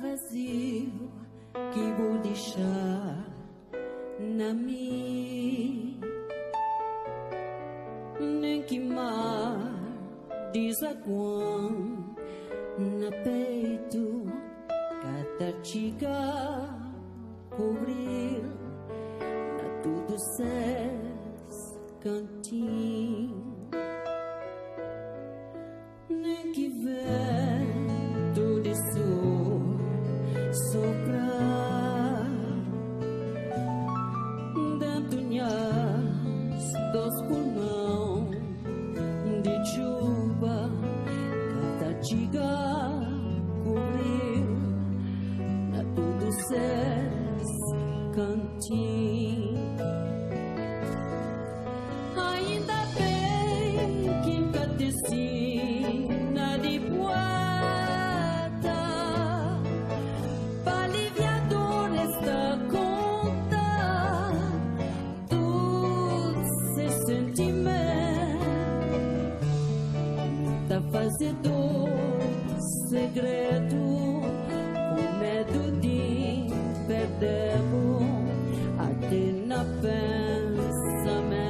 vazio que vou deixar na mim, nem que mar desaguam na peito, cada chica cobrir na tudo ses cantinho, nem que vento de sol soprar dentro nhas dos pulmão de chuva, cada chica cobrir na tudo ses cantinho. Ainda bem que encatecina de poeta para aliviar dor esta conta dos seus sentimentos, da fazedor segredo com medo de perdermos até na pensamento.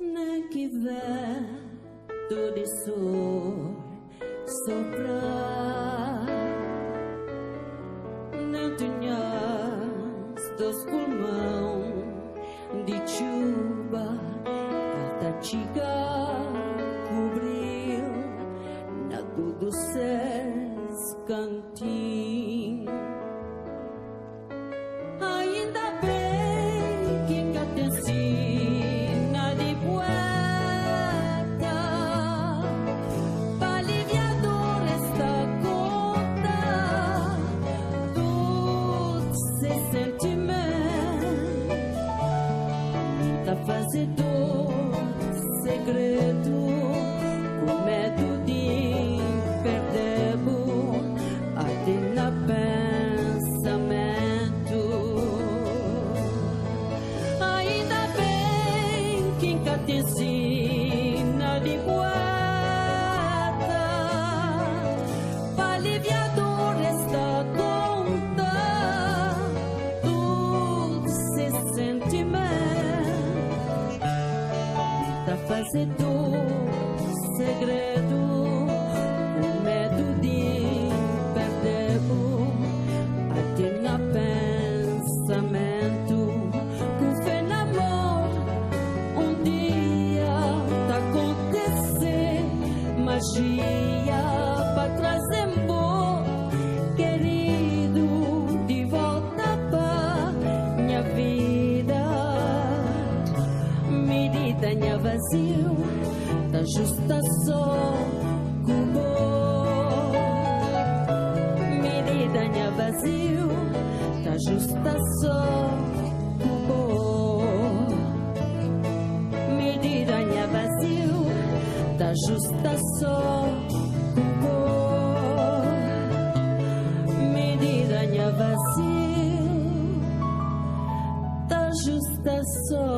Nem que vento de sol soprar dentro dos pulmão de chuva, cada chica cobriu na tudo ses cantinho. Ainda bem que encatecina de poeta para aliviar dor esta conta dos seus sentimentos, da fazedor segredo com medo de perdermos até na pensamento. Ainda bem que encatecina de poeta para aliviar dor esta conta dos seus sentimentos, da fazedor segredo com medo de perdermos até na pensamento. Com fé na mão um dia tá acontecer magia para trazer bom querido de volta pra minha vida. Medida minha vazio da justa só cubo, medida minha vazio da justa só cubo, medida minha vazio da justa só cubo, medida minha vazio da justa só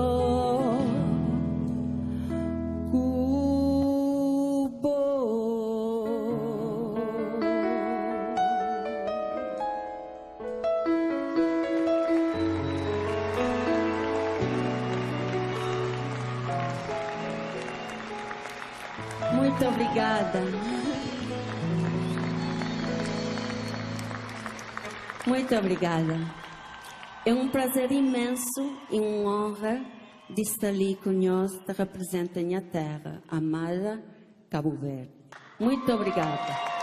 Muito obrigada. Muito obrigada. É um prazer imenso e uma honra de estar ali conosco, representando a minha terra, amada Cabo Verde. Muito obrigada.